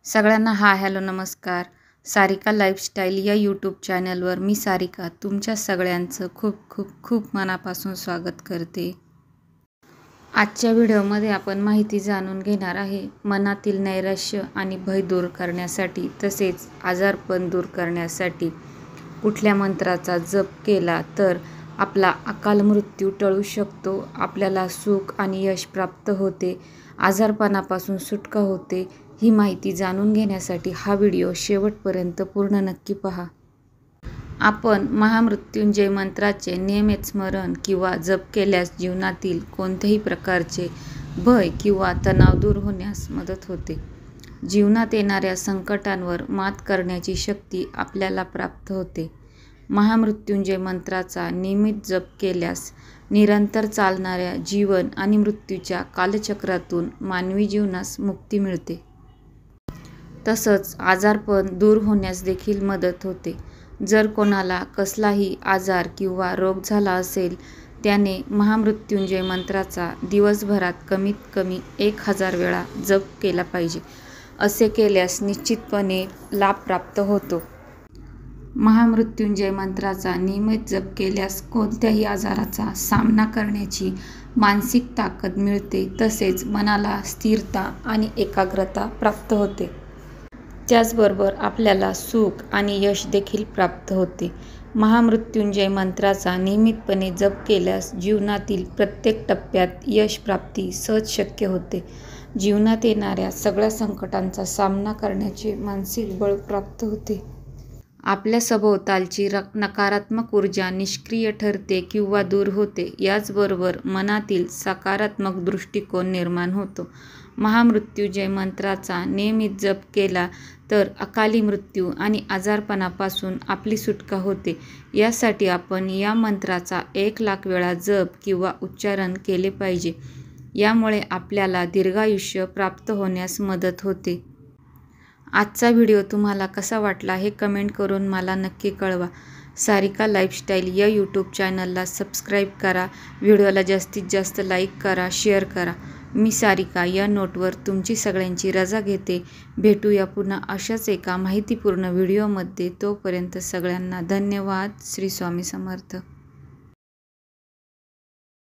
सगळ्यांना हॅलो नमस्कार. सारिका लाईफस्टाईल या यूट्यूब चॅनलवर मी सारिका तुमच्या सगळ्यांचं खूप खूप खूप मनापासून स्वागत करते. आजच्या व्हिडिओमध्ये आपण माहिती जाणून घेणार आहे मनातील नैराश्य आणि भय दूर करण्यासाठी तसेच आजारपण दूर करण्यासाठी कुठल्या मंत्राचा जप केला तर आपला अकाल मृत्यू टळू शकतो, आपल्याला सुख आणि यश प्राप्त होते, आजारपणापासून सुटका होते. ही माहिती जाणून घेण्यासाठी हा व्हिडिओ शेवटपर्यंत पूर्ण नक्की पहा. आपण महामृत्युंजय मंत्राचे नियमित स्मरण किंवा जप केल्यास जीवनातील कोणत्याही प्रकारचे भय किंवा तणाव दूर होण्यास मदत होते. जीवनात येणाऱ्या संकटांवर मात करण्याची शक्ती आपल्याला प्राप्त होते. महामृत्युंजय मंत्राचा नियमित जप केल्यास निरंतर चालणाऱ्या जीवन आणि मृत्यूच्या कालचक्रातून मानवी जीवनास मुक्ती मिळते. तसंच आजारपण दूर होण्यास देखील मदत होते. जर कोणाला कसलाही आजार किंवा रोग झाला असेल त्याने महामृत्युंजय मंत्राचा दिवसभरात कमीत कमी 1000 वेळा जप केला पाहिजे. असे केल्यास निश्चितपणे लाभ प्राप्त होतो. महामृत्युंजय मंत्राचा नियमित जप केल्यास कोणत्याही आजाराचा सामना करण्याची मानसिक ताकद मिळते तसेच मनाला स्थिरता आणि एकाग्रता प्राप्त होते. त्याचबरोबर आपल्याला सुख आणि यश देखील प्राप्त होते. महामृत्युंजय मंत्राचा नियमितपणे जप केल्यास जीवनातील प्रत्येक टप्प्यात यश प्राप्ती सहज शक्य होते. जीवनात येणाऱ्या सगळ्या संकटांचा सामना करण्याचे मानसिक बळ प्राप्त होते. आपल्या सभोवतालची नकारात्मक ऊर्जा निष्क्रिय ठरते किंवा दूर होते. याचबरोबर मनातील सकारात्मक दृष्टिकोन निर्माण होतो. महामृत्युंजय मंत्राचा नियमित जप केला तर अकाली मृत्यू आणि आजारपणापासून आपली सुटका होते. यासाठी आपण या मंत्राचा 1,00,000 वेळा जप किंवा उच्चारण केले पाहिजे. यामुळे आपल्याला दीर्घायुष्य प्राप्त होण्यास मदत होते. आजचा व्हिडिओ तुम्हाला कसा वाटला हे कमेंट करून मला नक्की कळवा. सारिका लाईफस्टाईल या यूट्यूब चॅनलला सबस्क्राईब करा. व्हिडिओला जास्तीत जास्त लाईक करा, शेअर करा. मी सारिका या नोटवर तुमची सगळ्यांची रजा घेते. भेटूया पुन्हा अशाच एका माहितीपूर्ण व्हिडिओमध्ये. तोपर्यंत सगळ्यांना धन्यवाद. श्री स्वामी समर्थ.